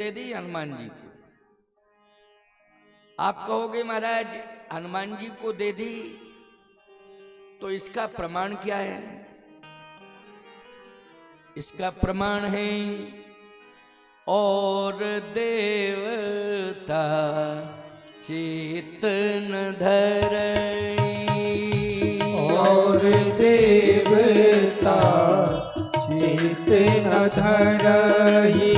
दे दी हनुमान जी को। आप कहोगे महाराज हनुमान जी को दे दी तो इसका प्रमाण क्या है? इसका प्रमाण है और देवता चेतन धरई, और देवता चेतन धरई,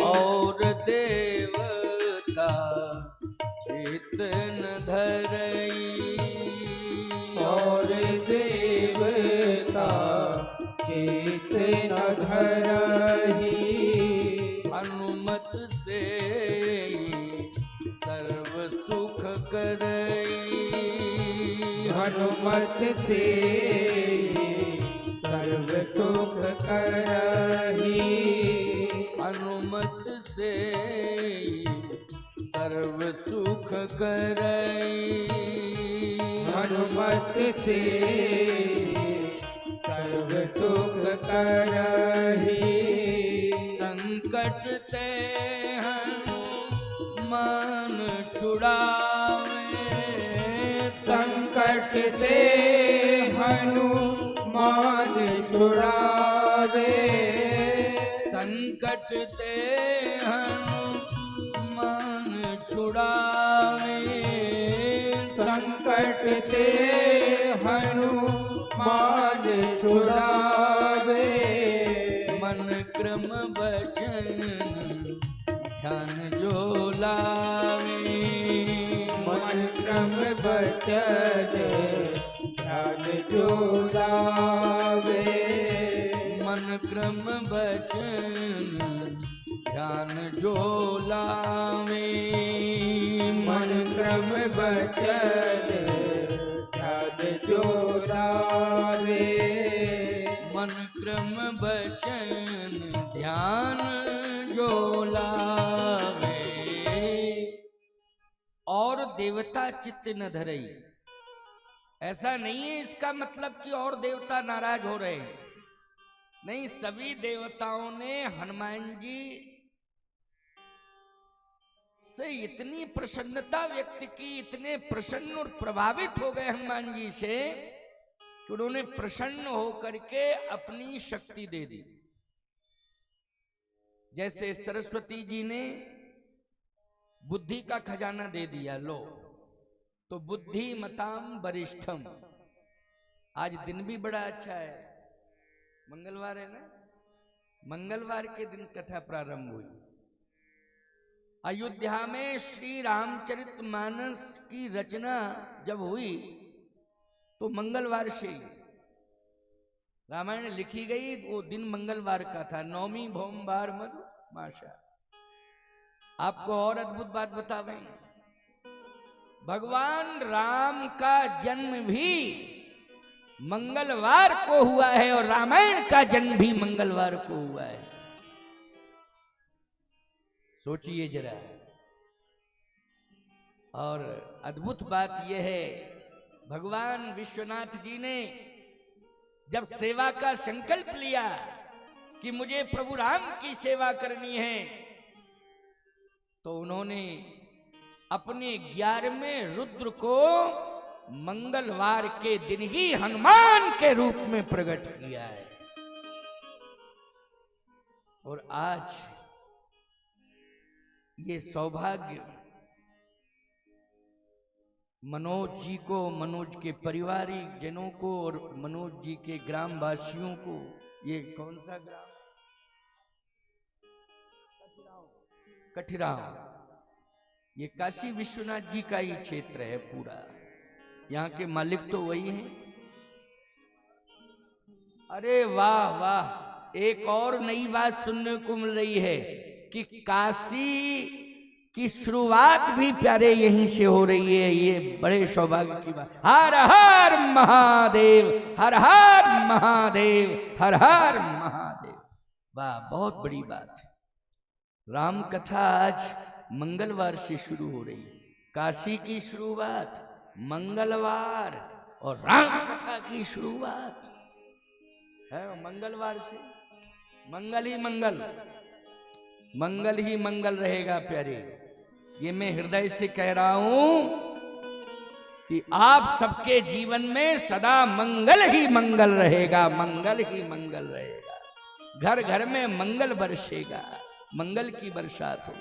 और देवता चेतन धरई, और देवता चेतन धरई, हनुमत से सर्व सुख करई, हनुमत से सर्व सुख करही, हनुमत से सर्व सुख करई, हनुमत से सर्व सुख करही, संकट ते हनुमान छुड़ावे, संकट से हनुमान छुड़ावे, संकट ते हनुमान छुड़ावे, संकट ते हनुमान छुड़ावे, मन क्रम वचन ध्यान जो लावे, मन क्रम बचन ध्यान जो लावे, मन क्रम वचन ध्यान जो लावे, मन क्रम बचन ध्यान जो लावे, मन क्रम वचन ध्यान जो लावे, और देवता चित्त न धरई। ऐसा नहीं है इसका मतलब कि और देवता नाराज हो रहे हैं, नहीं, सभी देवताओं ने हनुमान जी से इतनी प्रसन्नता व्यक्त की, इतने प्रसन्न और प्रभावित हो गए हनुमान जी से कि उन्होंने प्रसन्न होकर के अपनी शक्ति दे दी। जैसे सरस्वती जी ने बुद्धि का खजाना दे दिया, लो तो बुद्धि मताम वरिष्ठम। आज दिन भी बड़ा अच्छा है, मंगलवार है ना, मंगलवार के दिन कथा प्रारंभ हुई। अयोध्या में श्री रामचरितमानस की रचना जब हुई तो मंगलवार से ही रामायण लिखी गई, वो दिन मंगलवार का था, नौमी भोमवार मधु माशा। आपको और अद्भुत बात बतावें, भगवान राम का जन्म भी मंगलवार को हुआ है और रामायण का जन्म भी मंगलवार को हुआ है। सोचिए जरा। और अद्भुत बात यह है, भगवान विश्वनाथ जी ने जब सेवा का संकल्प लिया कि मुझे प्रभु राम की सेवा करनी है, तो उन्होंने अपने 11वें रुद्र को मंगलवार के दिन ही हनुमान के रूप में प्रकट किया है। और आज ये सौभाग्य मनोज जी को, मनोज के पारिवारिक जनों को और मनोज जी के ग्रामवासियों को, ये कौन सा ग्राम? कठिराव। ये काशी विश्वनाथ जी का ही क्षेत्र है पूरा, यहाँ के मालिक तो वही हैं। अरे वाह वाह, एक और नई बात सुनने को मिल रही है कि काशी की शुरुआत भी प्यारे यहीं से हो रही है। ये बड़े सौभाग्य की बात। हर हर महादेव, हर हर महादेव, हर हर महादेव। वाह, बहुत बड़ी बात है। राम कथा आज मंगलवार से शुरू हो रही है। काशी की शुरुआत मंगलवार और राम कथा की शुरुआत है मंगलवार से। मंगल ही मंगल। मंगल ही मंगल रहेगा प्यारे। ये मैं हृदय से कह रहा हूं कि आप सबके जीवन में सदा मंगल ही मंगल रहेगा, मंगल ही मंगल रहेगा। घर घर में मंगल बरसेगा, मंगल की बरसात हो।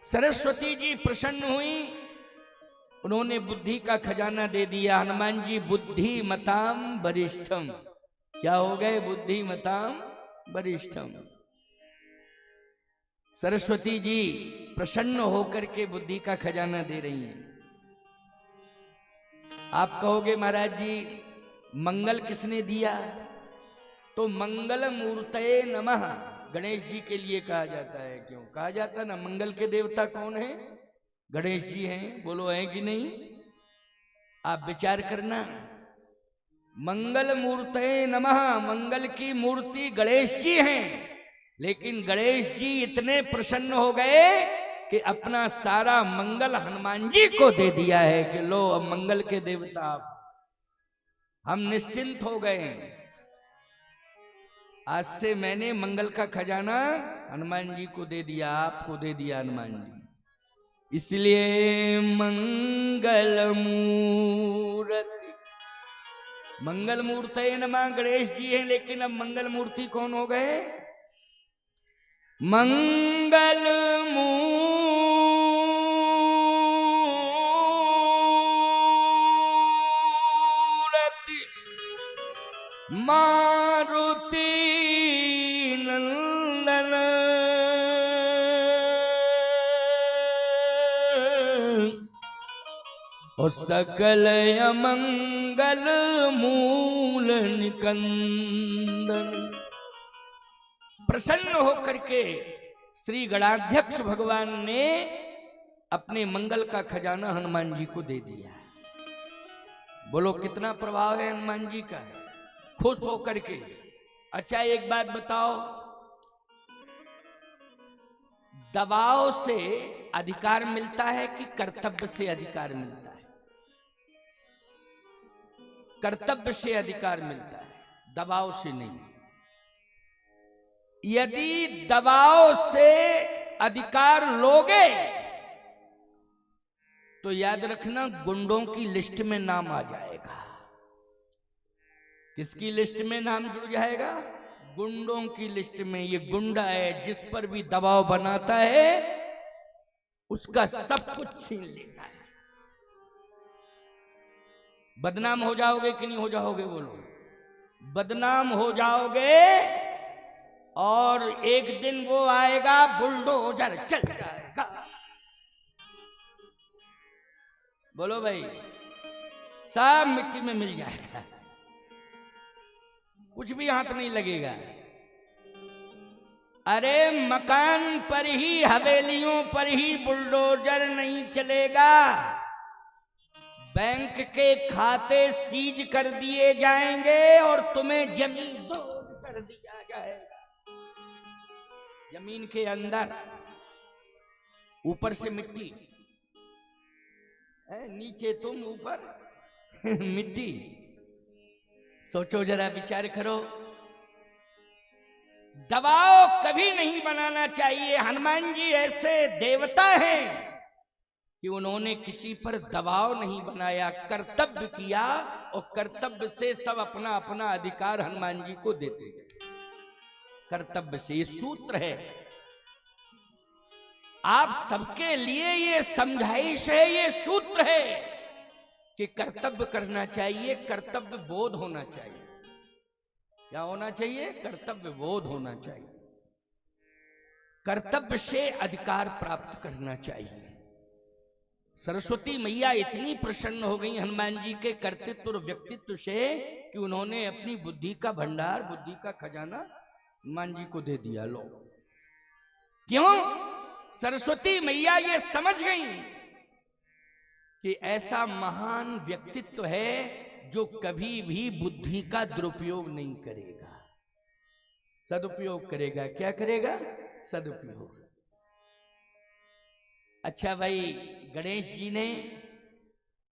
सरस्वती जी प्रसन्न हुई, उन्होंने बुद्धि का खजाना दे दिया। हनुमान जी बुद्धिमताम वरिष्ठम, क्या हो गए? बुद्धिमताम वरिष्ठम। सरस्वती जी प्रसन्न होकर के बुद्धि का खजाना दे रही हैं। आप कहोगे महाराज जी मंगल किसने दिया? तो मंगल मूर्तये नमः गणेश जी के लिए कहा जाता है। क्यों कहा जाता है ना? मंगल के देवता कौन है? गणेश जी हैं। बोलो है कि नहीं? आप विचार करना। मंगल मूर्तये नमः, मंगल की मूर्ति गणेश जी हैं। लेकिन गणेश जी इतने प्रसन्न हो गए कि अपना सारा मंगल हनुमान जी को दे दिया है कि लो अब मंगल के देवता आप, हम निश्चिंत हो गए। आज से मैंने मंगल का खजाना हनुमान जी को दे दिया, आपको दे दिया हनुमान जी। इसलिए मंगल मूर्ति, मंगल मूर्तये नमः गणेश जी हैं। लेकिन अब मंगल मूर्ति कौन हो गए? मंगल मूर्ति मारुति नंदन, और सकल अमंगल मूल निकंदन। प्रसन्न होकर के श्री गणाध्यक्ष भगवान ने अपने मंगल का खजाना हनुमान जी को दे दिया। बोलो कितना प्रभाव है हनुमान जी का, खुश होकर के। अच्छा एक बात बताओ, दबाव से अधिकार मिलता है कि कर्तव्य से अधिकार मिलता है? कर्तव्य से अधिकार मिलता है, दबाव से नहीं। यदि दबाव से अधिकार लोगे तो याद रखना गुंडों की लिस्ट में नाम आ जाएगा। किसकी लिस्ट में नाम जुड़ जाएगा? गुंडों की लिस्ट में। ये गुंडा है, जिस पर भी दबाव बनाता है उसका सब कुछ छीन लेता है। बदनाम हो जाओगे कि नहीं हो जाओगे? बोलो बदनाम हो जाओगे। और एक दिन वो आएगा, बुलडोजर चल जाएगा। बोलो भाई, सब मिट्टी में मिल जाएगा, कुछ भी हाथ नहीं लगेगा। अरे मकान पर ही, हवेलियों पर ही बुलडोजर नहीं चलेगा। बैंक के खाते सीज कर दिए जाएंगे और तुम्हें जमीन दौड़ कर दिया जाएगा। जमीन के अंदर ऊपर से मिट्टी, नीचे तुम, ऊपर मिट्टी। सोचो जरा, विचार करो। दबाव कभी नहीं बनाना चाहिए। हनुमान जी ऐसे देवता हैं कि उन्होंने किसी पर दबाव नहीं बनाया, कर्तव्य किया और कर्तव्य से सब अपना अपना अधिकार हनुमान जी को देते गए। कर्तव्य से, ये सूत्र है आप सबके लिए, ये समझाइश है, ये सूत्र है कि कर्तव्य करना चाहिए, कर्तव्य बोध होना चाहिए। क्या होना चाहिए? कर्तव्य बोध होना चाहिए। कर्तव्य से अधिकार प्राप्त करना चाहिए। सरस्वती मैया इतनी प्रसन्न हो गई हनुमान जी के कर्तृत्व और व्यक्तित्व से कि उन्होंने अपनी बुद्धि का भंडार, बुद्धि का खजाना हनुमान जी को दे दिया। लो, क्यों? सरस्वती मैया ये समझ गई कि ऐसा महान व्यक्तित्व है जो कभी भी बुद्धि का दुरुपयोग नहीं करेगा, सदुपयोग करेगा। क्या करेगा? सदुपयोग। अच्छा भाई, गणेश जी ने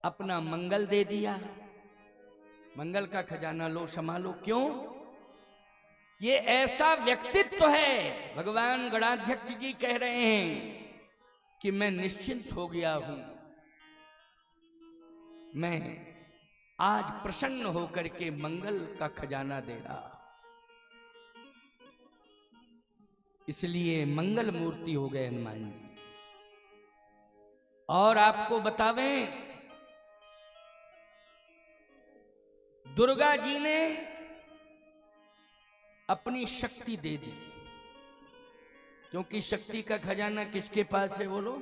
अपना मंगल दे दिया, मंगल का खजाना लो, संभालो। क्यों? ये ऐसा व्यक्तित्व है। भगवान गणाध्यक्ष जी कह रहे हैं कि मैं निश्चिंत हो गया हूं, मैं आज प्रसन्न होकर के मंगल का खजाना दे रहा, इसलिए मंगल मूर्ति हो गए हनुमान जी। और आपको बतावें, दुर्गा जी ने अपनी शक्ति दे दी, क्योंकि शक्ति का खजाना किसके पास है बोलो?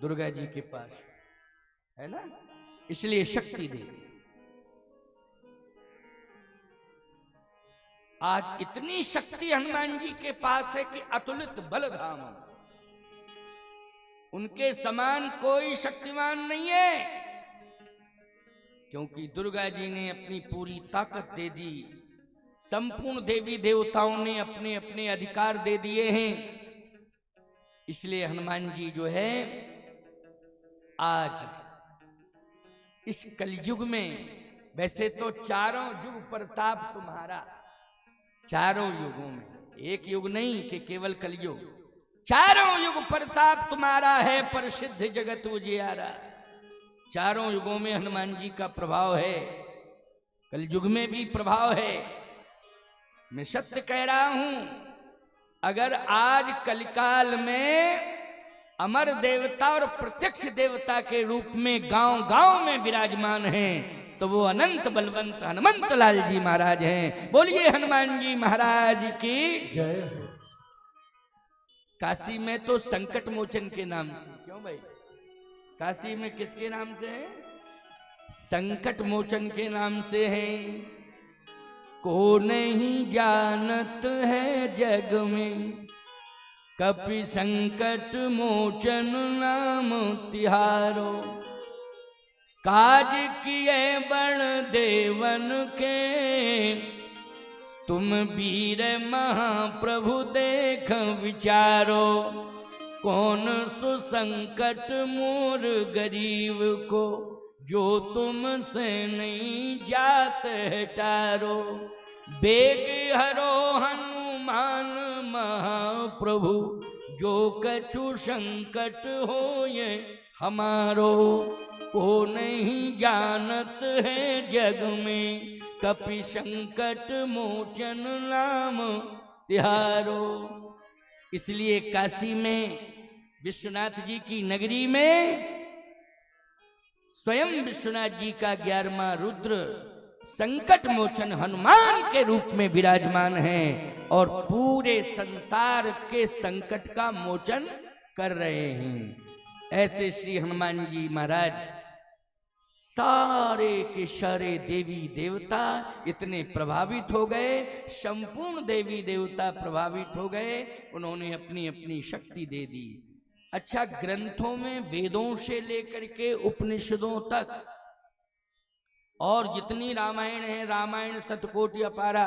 दुर्गा जी के पास है ना, इसलिए शक्ति दे दी। आज इतनी शक्ति हनुमान जी के पास है कि अतुलित बलधाम, उनके समान कोई शक्तिमान नहीं है, क्योंकि दुर्गा जी ने अपनी पूरी ताकत दे दी। संपूर्ण देवी देवताओं ने अपने अपने अधिकार दे दिए हैं, इसलिए हनुमान जी जो है आज इस कलयुग में, वैसे तो चारों युग प्रताप तुम्हारा, चारों युगों में, एक युग नहीं कि केवल कलयुग, चारों युग प्रताप तुम्हारा है, प्रसिद्ध जगत उजियारा। चारों युगों में हनुमान जी का प्रभाव है, कलयुग में भी प्रभाव है। मैं सत्य कह रहा हूं, अगर आज कलिकाल में अमर देवता और प्रत्यक्ष देवता के रूप में गांव गांव में विराजमान हैं, तो वो अनंत बलवंत हनुमंत लाल जी महाराज हैं। बोलिए हनुमान जी महाराज की जय हो। काशी में तो संकट मोचन के नाम से, क्यों भाई? काशी में किसके नाम से है? संकट मोचन के नाम से है। को नहीं जानत है जग में, कपि संकट मोचन नाम तिहारो। काज किए बण देवन के, तुम वीर महाप्रभु देख विचारो। कौन सु संकट मोर गरीब को, जो तुमसे नहीं जात है टारो। बेग हरो हनुमान महाप्रभु, जो कछु संकट हो ये हमारो। को नहीं जानत है जग में, कपि संकट मोचन नाम तिहारो। इसलिए काशी में विश्वनाथ जी की नगरी में स्वयं विश्वनाथ जी का 11वां रुद्र संकट मोचन हनुमान के रूप में विराजमान है और पूरे संसार के संकट का मोचन कर रहे हैं। ऐसे श्री हनुमान जी महाराज सारे के सारे देवी देवता इतने प्रभावित हो गए, संपूर्ण देवी देवता प्रभावित हो गए, उन्होंने अपनी अपनी शक्ति दे दी। अच्छा, ग्रंथों में वेदों से लेकर के उपनिषदों तक और जितनी रामायण है, रामायण शतकोटि अपारा,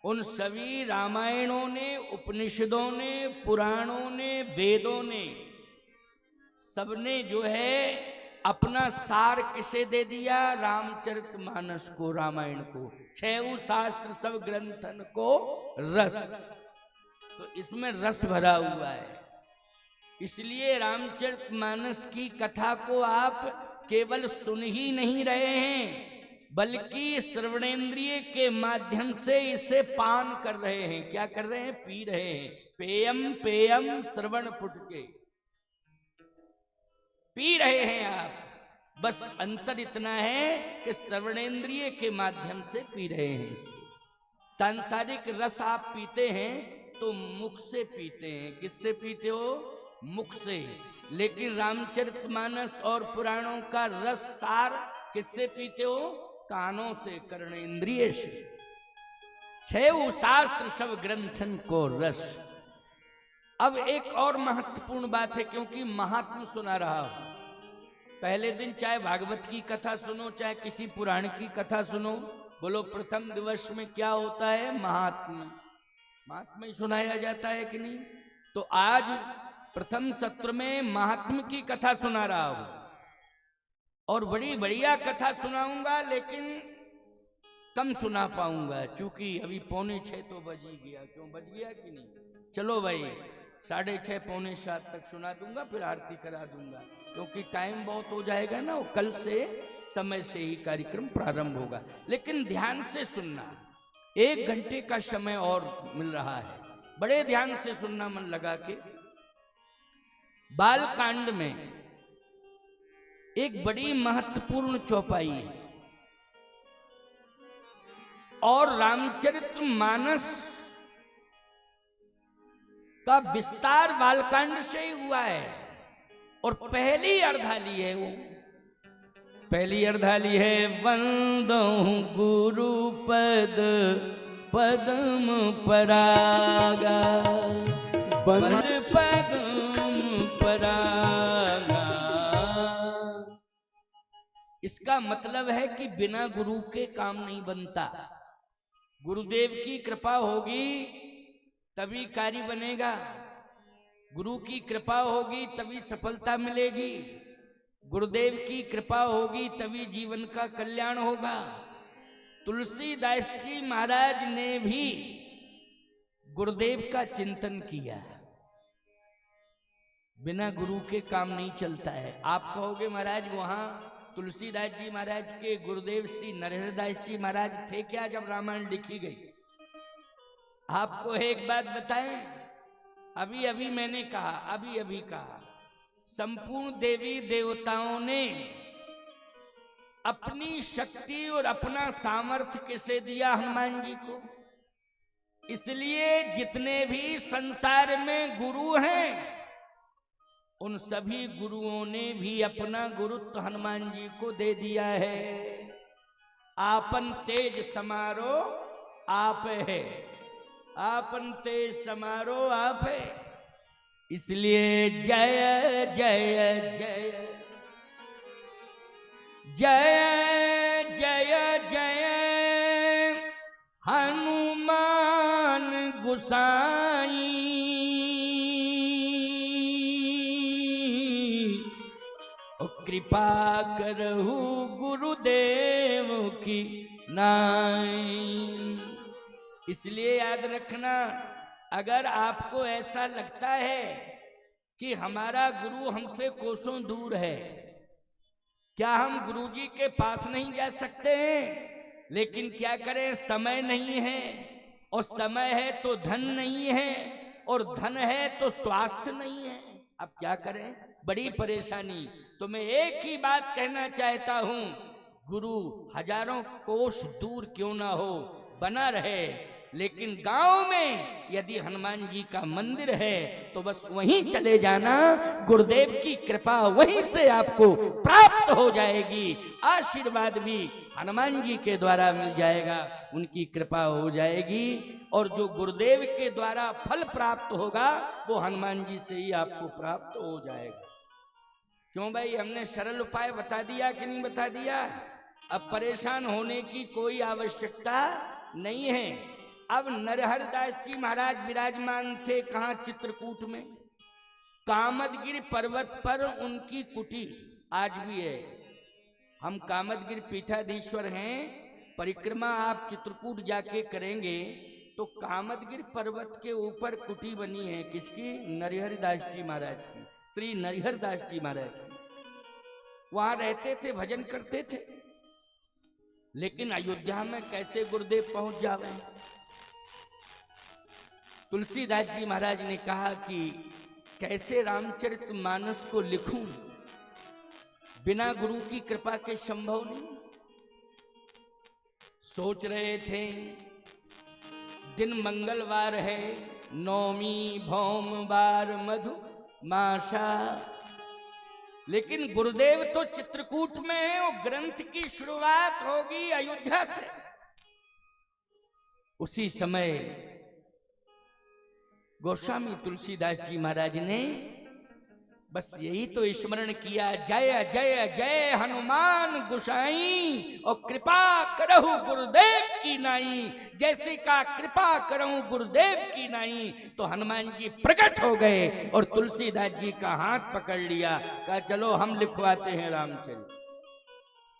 उन सभी रामायणों ने, उपनिषदों ने, पुराणों ने, वेदों ने, सबने जो है अपना सार किसे दे दिया? रामचरितमानस को, रामायण को। 6 शास्त्र सब ग्रंथन को रस, तो इसमें रस भरा हुआ है। इसलिए रामचरितमानस की कथा को आप केवल सुन ही नहीं रहे हैं, बल्कि श्रवणेन्द्रिय के माध्यम से इसे पान कर रहे हैं। क्या कर रहे हैं? पी रहे हैं। पेयम पेयम श्रवण पुटके, पी रहे हैं आप। बस अंतर इतना है कि श्रवणेन्द्रिय के माध्यम से पी रहे हैं। सांसारिक रस आप पीते हैं तो मुख से पीते हैं। किससे पीते हो? मुख से। लेकिन रामचरितमानस और पुराणों का रस सार किससे पीते हो? कानों से, कर्णेंद्रिय से। 6 शास्त्र सब ग्रंथन को रस। अब एक और महत्वपूर्ण बात है, क्योंकि महात्मा सुना रहा हूं। पहले दिन चाहे भागवत की कथा सुनो, चाहे किसी पुराण की कथा सुनो, बोलो प्रथम दिवस में क्या होता है? महात्मा। महात्मा ही सुनाया जाता है कि नहीं? तो आज प्रथम सत्र में महात्मा की कथा सुना रहा हूं और बड़ी बढ़िया कथा सुनाऊंगा, लेकिन कम सुना पाऊंगा, क्योंकि अभी 5:45 तो बज ही गया। क्यों बज गया कि नहीं? चलो भाई 6:30 6:45 तक सुना दूंगा, फिर आरती करा दूंगा, क्योंकि टाइम बहुत हो जाएगा ना। कल से समय से ही कार्यक्रम प्रारंभ होगा। लेकिन ध्यान से सुनना, 1 घंटे का समय और मिल रहा है, बड़े ध्यान से सुनना मन लगा के। बाल कांड में एक बड़ी महत्वपूर्ण चौपाई है और रामचरितमानस का विस्तार बालकांड से ही हुआ है। और पहली अर्धाली है वो, पहली अर्धाली है वंदो गुरु पद पद्म परागा, पद पद्म परागा। इसका मतलब है कि बिना गुरु के काम नहीं बनता। गुरुदेव की कृपा होगी तभी कार्य बनेगा, गुरु की कृपा होगी तभी सफलता मिलेगी, गुरुदेव की कृपा होगी तभी जीवन का कल्याण होगा। तुलसीदास जी महाराज ने भी गुरुदेव का चिंतन किया। बिना गुरु के काम नहीं चलता है। आप कहोगे महाराज वहां तुलसीदास जी महाराज के गुरुदेव श्री नरहरदास जी महाराज थे क्या जब रामायण लिखी गई? आपको एक बात बताएं, अभी अभी मैंने कहा, अभी अभी कहा, संपूर्ण देवी देवताओं ने अपनी शक्ति और अपना सामर्थ्य किसे दिया? हनुमान जी को। इसलिए जितने भी संसार में गुरु हैं उन सभी गुरुओं ने भी अपना गुरुत्व हनुमान जी को दे दिया है। आपन तेज समारो आप है, आपन तेज समारो आप है। इसलिए जय जय जय जय जय जय हनुमान गोसाई, कृपा करहु गुरुदेव की नाई। इसलिए याद रखना, अगर आपको ऐसा लगता है कि हमारा गुरु हमसे कोसों दूर है, क्या हम गुरुजी के पास नहीं जा सकते हैं? लेकिन क्या करें, समय नहीं है, और समय है तो धन नहीं है, और धन है तो स्वास्थ्य नहीं है। अब क्या करें, बड़ी परेशानी। तो मैं एक ही बात कहना चाहता हूं, गुरु हजारों कोस दूर क्यों ना हो, बना रहे, लेकिन गांव में यदि हनुमान जी का मंदिर है तो बस वहीं चले जाना। गुरुदेव की कृपा वहीं से आपको प्राप्त हो जाएगी। आशीर्वाद भी हनुमान जी के द्वारा मिल जाएगा, उनकी कृपा हो जाएगी। और जो गुरुदेव के द्वारा फल प्राप्त होगा वो हनुमान जी से ही आपको प्राप्त हो जाएगा। क्यों भाई, हमने सरल उपाय बता दिया कि नहीं बता दिया? अब परेशान होने की कोई आवश्यकता नहीं है। अब नरहरदास जी महाराज विराजमान थे कहाँ? चित्रकूट में, कामदगिरि पर्वत पर उनकी कुटी आज भी है। हम कामदगिरि पीठाधीश्वर हैं, परिक्रमा आप चित्रकूट जाके करेंगे तो कामदगिरि पर्वत के ऊपर कुटी बनी है। किसकी? नरहरदास जी महाराज की, श्री नरहरदास जी महाराज की। वहां रहते थे, भजन करते थे। लेकिन अयोध्या में कैसे गुरुदेव पहुंच जावे? तुलसीदास जी महाराज ने कहा कि कैसे रामचरितमानस को लिखूं, बिना गुरु की कृपा के संभव नहीं। सोच रहे थे, दिन मंगलवार है, नौमी भौमवार मधु माशा, लेकिन गुरुदेव तो चित्रकूट में है, वो ग्रंथ की शुरुआत होगी अयोध्या से। उसी समय गोस्वामी तुलसीदास जी महाराज ने बस यही तो स्मरण किया, जय जय जय हनुमान गोसाई, और कृपा करहु गुरुदेव की नाई। जैसे का कृपा करहु गुरुदेव की नाई, तो हनुमान जी प्रकट हो गए और तुलसीदास जी का हाथ पकड़ लिया, कहा चलो हम लिखवाते हैं रामचरित।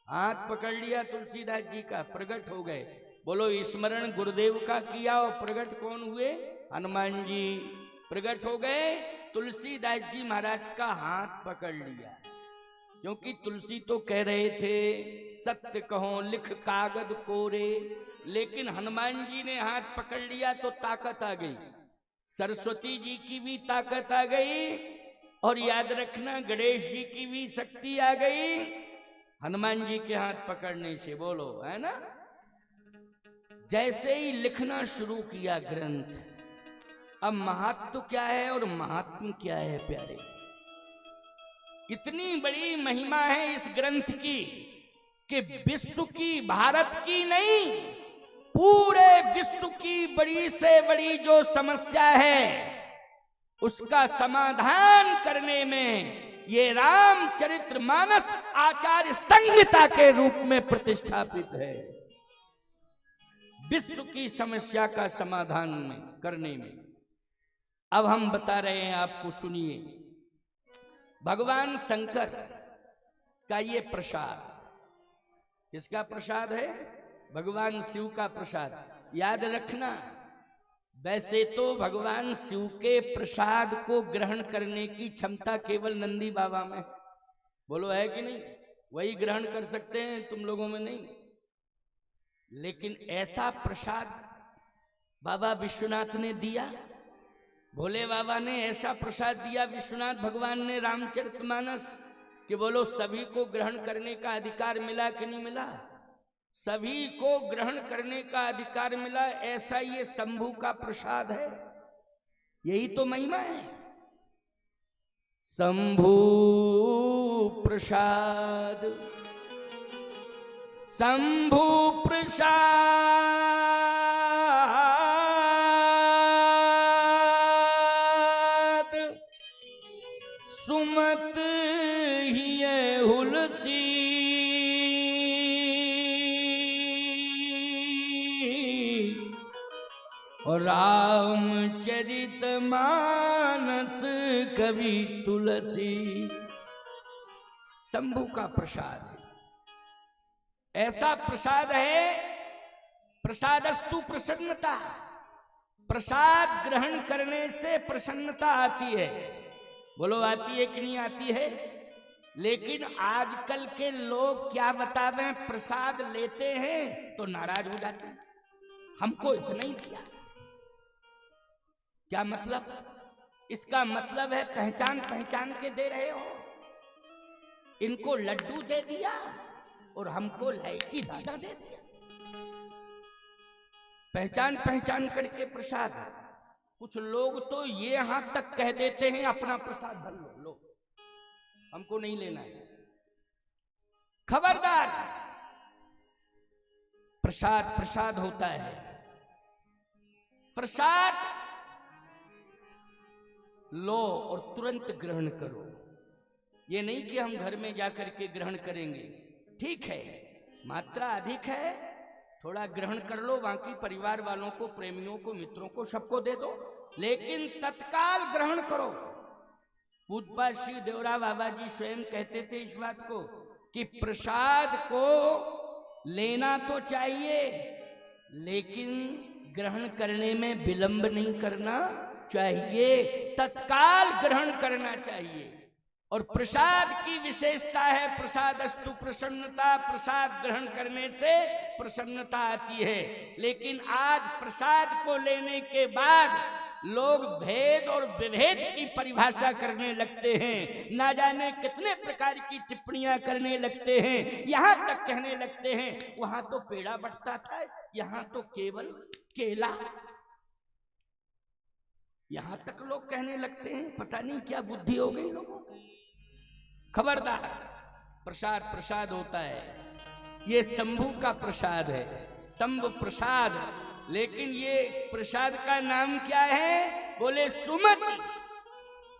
हाथ पकड़ लिया तुलसीदास जी का, प्रकट हो गए। बोलो स्मरण गुरुदेव का किया और प्रकट कौन हुए? हनुमान जी प्रकट हो गए। तुलसीदास जी महाराज का हाथ पकड़ लिया, क्योंकि तुलसी तो कह रहे थे सत्य कहो लिख कागज कोरे, लेकिन हनुमान जी ने हाथ पकड़ लिया तो ताकत आ गई। सरस्वती जी की भी ताकत आ गई, और याद रखना गणेश जी की भी शक्ति आ गई हनुमान जी के हाथ पकड़ने से। बोलो, है ना? जैसे ही लिखना शुरू किया ग्रंथ, अब महत्व क्या है और महात्म क्या है प्यारे? इतनी बड़ी महिमा है इस ग्रंथ की कि विश्व की, भारत की नहीं, पूरे विश्व की बड़ी से बड़ी जो समस्या है उसका समाधान करने में ये रामचरितमानस आचार्य संहिता के रूप में प्रतिष्ठापित है। विश्व की समस्या का समाधान में करने में। अब हम बता रहे हैं आपको, सुनिए। भगवान शंकर का ये प्रसाद किसका प्रसाद है? भगवान शिव का प्रसाद। याद रखना, वैसे तो भगवान शिव के प्रसाद को ग्रहण करने की क्षमता केवल नंदी बाबा में, बोलो है कि नहीं? वही ग्रहण कर सकते हैं, तुम लोगों में नहीं। लेकिन ऐसा प्रसाद बाबा विश्वनाथ ने दिया, भोले बाबा ने ऐसा प्रसाद दिया विश्वनाथ भगवान ने रामचरितमानस, कि बोलो सभी को ग्रहण करने का अधिकार मिला कि नहीं मिला? सभी को ग्रहण करने का अधिकार मिला। ऐसा ये शंभू का प्रसाद है, यही तो महिमा है। शंभू प्रसाद, शंभू प्रसाद, सुमत ही हुलसी, और रामचरितमानस कवि तुलसी। शंभू का प्रसाद है, ऐसा प्रसाद है, प्रसादस्तु प्रसन्नता। प्रसाद ग्रहण करने से प्रसन्नता आती है। बोलो आती है कि नहीं आती है? लेकिन आजकल के लोग क्या बतावें, प्रसाद लेते हैं तो नाराज हो जाते हैं, हमको इतना ही दिया। क्या मतलब? इसका मतलब है पहचान पहचान के दे रहे हो। इनको लड्डू दे दिया और हमको इलायची दाना दे दिया। पहचान पहचान करके प्रसाद। कुछ लोग तो ये यहां तक कह देते हैं अपना प्रसाद भर लो, लो हमको नहीं लेना है। खबरदार, प्रसाद प्रसाद होता है। प्रसाद लो और तुरंत ग्रहण करो। ये नहीं कि हम घर में जाकर के ग्रहण करेंगे। ठीक है, मात्रा अधिक है, थोड़ा ग्रहण कर लो, बाकी परिवार वालों को, प्रेमियों को, मित्रों को, सबको दे दो, लेकिन तत्काल ग्रहण करो। पूज्यपाद श्री देवरा बाबा जी स्वयं कहते थे इस बात को कि प्रसाद को लेना तो चाहिए, लेकिन ग्रहण करने में विलंब नहीं करना चाहिए, तत्काल ग्रहण करना चाहिए। और प्रसाद की विशेषता है प्रसादस्तु प्रसन्नता। प्रसाद ग्रहण करने से प्रसन्नता आती है। लेकिन आज प्रसाद को लेने के बाद लोग भेद और विभेद की परिभाषा करने लगते हैं, ना जाने कितने प्रकार की टिप्पणियां करने लगते हैं। यहां तक कहने लगते हैं वहां तो पेड़ा बंटता था, यहां तो केवल केला। यहां तक लोग कहने लगते हैं, पता नहीं क्या बुद्धि हो गई लोगों को। खबरदार, प्रसाद प्रसाद होता है। ये शंभू का प्रसाद है, शंभु प्रसाद। लेकिन ये प्रसाद का नाम क्या है? बोले सुमति।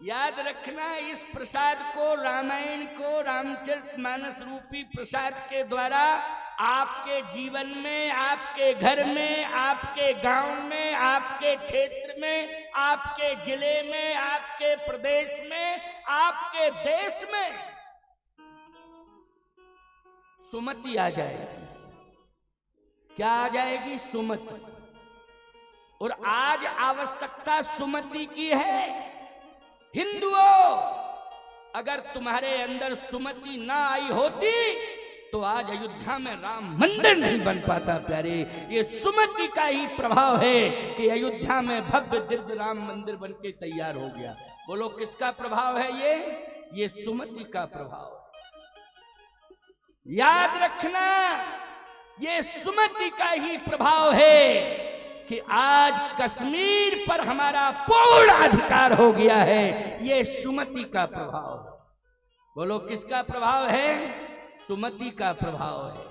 याद रखना, इस प्रसाद को, रामायण को, रामचरितमानस रूपी प्रसाद के द्वारा आपके जीवन में, आपके घर में, आपके गांव में, आपके क्षेत्र में, आपके जिले में, आपके प्रदेश में, आपके देश में सुमति आ जाएगी। क्या आ जाएगी? सुमति। और आज आवश्यकता सुमति की है। हिंदुओं, अगर तुम्हारे अंदर सुमति ना आई होती तो आज अयोध्या में राम मंदिर नहीं बन पाता प्यारे। ये सुमति का ही प्रभाव है कि अयोध्या में भव्य दिव्य राम मंदिर बन के तैयार हो गया। बोलो किसका प्रभाव है ये सुमति का प्रभाव। याद रखना, ये सुमति का ही प्रभाव है कि आज कश्मीर पर हमारा पूर्ण अधिकार हो गया है। ये सुमति का प्रभाव है। बोलो किसका प्रभाव है? सुमति का प्रभाव है।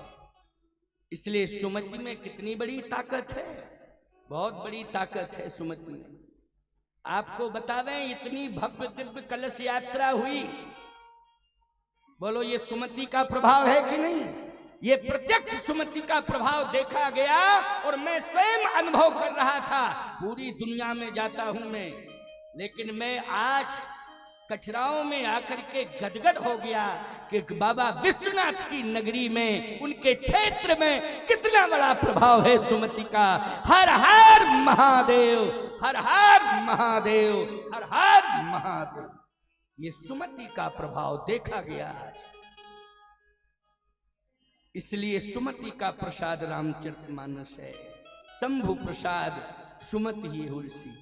इसलिए सुमति में कितनी बड़ी ताकत है, बहुत बड़ी ताकत है सुमति में। आपको बता दें, इतनी भव्य दिव्य कलश यात्रा हुई, बोलो ये सुमति का प्रभाव है कि नहीं? ये प्रत्यक्ष सुमति का प्रभाव देखा गया और मैं स्वयं अनुभव कर रहा था। पूरी दुनिया में जाता हूं मैं, लेकिन मैं आज कचराओं में आकर के गदगद हो गया कि बाबा विश्वनाथ की नगरी में, उनके क्षेत्र में कितना बड़ा प्रभाव है सुमति का। हर हर महादेव, हर हर महादेव, हर हर महादेव। ये सुमति का प्रभाव देखा गया आज। इसलिए सुमति का प्रसाद रामचरितमानस है। शंभु प्रसाद सुमति ही हुलसी।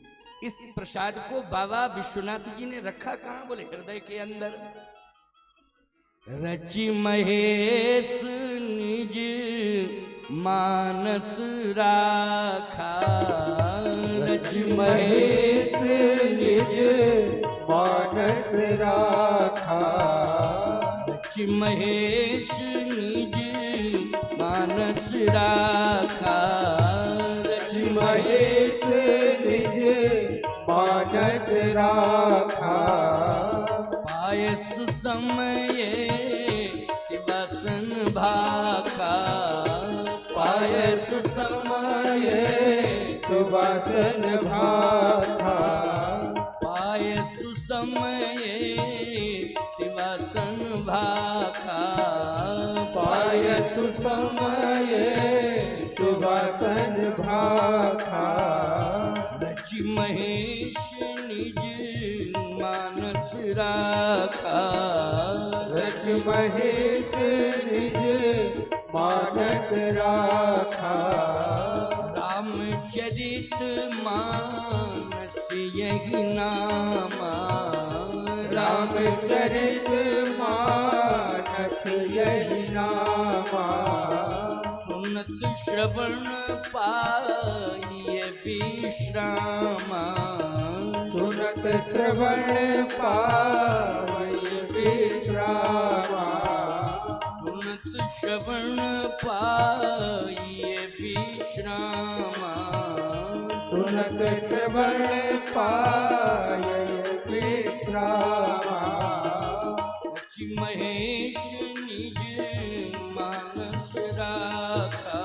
इस प्रसाद को बाबा विश्वनाथ जी ने रखा कहां? बोले हृदय के अंदर। रचि महेश निज मानस राखा, रचि महेश निज मानस राखा, रचि महेश निज मानस राखा, रचि महेश निज मानस राखा, पाय सुसमय शिवासन भाखा, पाय सुसमय सुवासन भाखा, पाय सुसमय शिवासन भाखा, पाय सुसमय सुवासन भाखा, रचि महेश निज मानस राखा, रचि महेश निज मानस राखा, रामचरित मानस यही नामा, रामचरित मानस यही नामा, सुनत श्रवण पाइय विश्रामा, सुनत श्रवण पावै विश्रामा, सुनत श्रवण पाइय विश्रामा, सुनत श्रवण पावै विश्रामा, रचि महेश निज मानस राखा,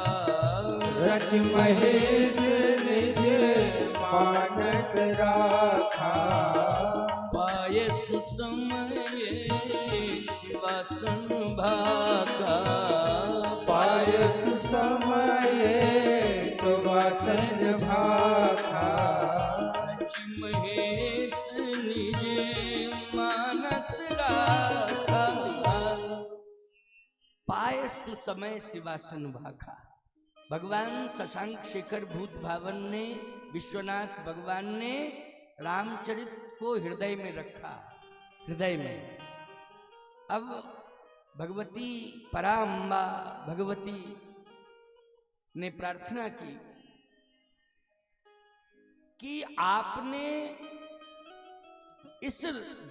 रचि महेश निज मानस राखा, पाय सुसमय शिवासन भाखा, पाय सुसमय सुवासन भाखा, रचि महेश निज मानस राखा, पाय सुसमय शिवासन भाखा। भगवान शशांक शेखर भूत भावन ने, विश्वनाथ भगवान ने रामचरित को हृदय में रखा, हृदय में। अब भगवती पराम्बा भगवती ने प्रार्थना की कि आपने इस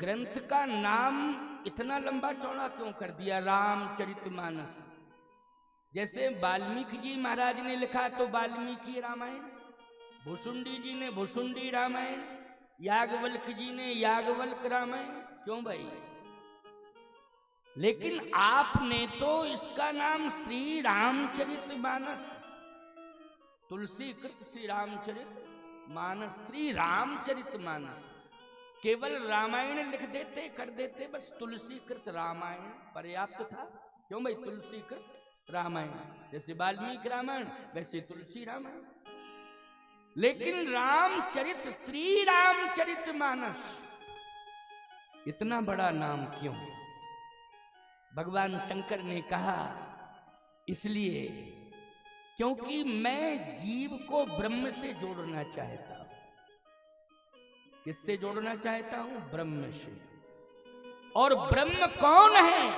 ग्रंथ का नाम इतना लंबा चौड़ा क्यों कर दिया, रामचरितमानस। जैसे वाल्मीकि जी महाराज ने लिखा तो वाल्मीकि रामायण, भुसुंडी जी ने भुसुंडी रामायण, याज्ञवल्क जी ने याज्ञवल्क रामायण। क्यों भाई? लेकिन आपने तो इसका नाम श्री रामचरितमानस, तुलसी कृत श्री रामचरित मानस, श्री रामचरितमानस। केवल रामायण लिख देते, कर देते, बस तुलसी कृत रामायण पर्याप्त था। क्यों भाई? तुलसी कृत रामायण, जैसे वाल्मीकि रामायण वैसे तुलसी रामायण। लेकिन रामचरित, श्री रामचरित मानस, इतना बड़ा नाम क्यों? भगवान शंकर ने कहा इसलिए क्योंकि मैं जीव को ब्रह्म से जोड़ना चाहता हूं। किससे जोड़ना चाहता हूं? ब्रह्म से। और ब्रह्म कौन है?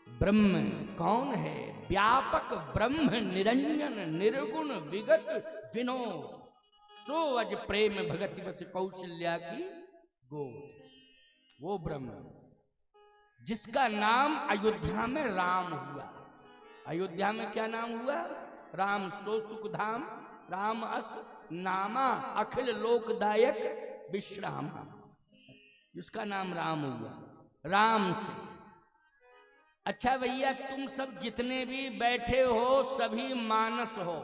ब्रह्म कौन है? व्यापक ब्रह्म, निरंजन निर्गुण विगत विनोद, सो अज प्रेम भगति बस कौशल्या की गोद। वो ब्रह्म जिसका नाम अयोध्या में राम हुआ। अयोध्या में क्या नाम हुआ? राम। सो सुख धाम राम अस नामा, अखिल लोकदायक विश्राम, जिसका नाम राम हुआ, राम से। अच्छा भैया, तुम सब जितने भी बैठे हो सभी मानस हो।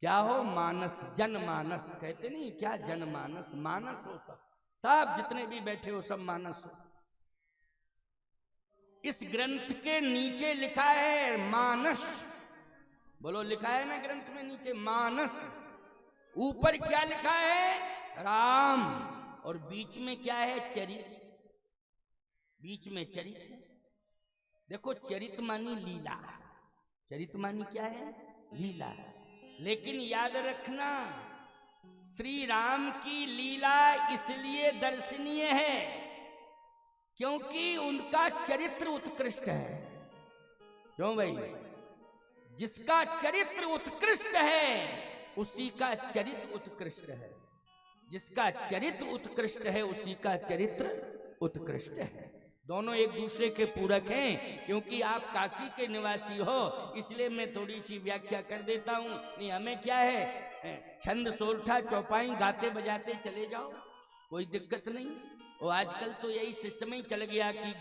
क्या हो? मानस, जनमानस कहते नहीं क्या? जनमानस, मानस हो सब। सब जितने भी बैठे हो सब मानस हो। इस ग्रंथ के नीचे लिखा है मानस। बोलो, लिखा है ना ग्रंथ में नीचे मानस। ऊपर क्या लिखा है? राम। और बीच में क्या है? चरित। बीच में चरित है। देखो, चरित मानी लीला। चरित मानी क्या है? लीला। लेकिन याद रखना, श्री राम की लीला इसलिए दर्शनीय है क्योंकि उनका चरित्र उत्कृष्ट है। क्यों भाई? जिसका चरित्र उत्कृष्ट है उसी का चरित्र उत्कृष्ट है। जिसका चरित्र उत्कृष्ट है उसी का चरित्र उत्कृष्ट है। दोनों एक दूसरे के पूरक हैं। क्योंकि आप काशी के निवासी हो इसलिए मैं थोड़ी सी व्याख्या कर देता हूं। नहीं, हमें क्या है, छंद सोरठा चौपाई गाते बजाते चले जाओ, कोई दिक्कत नहीं। और आजकल तो यही सिस्टम ही चल गया कि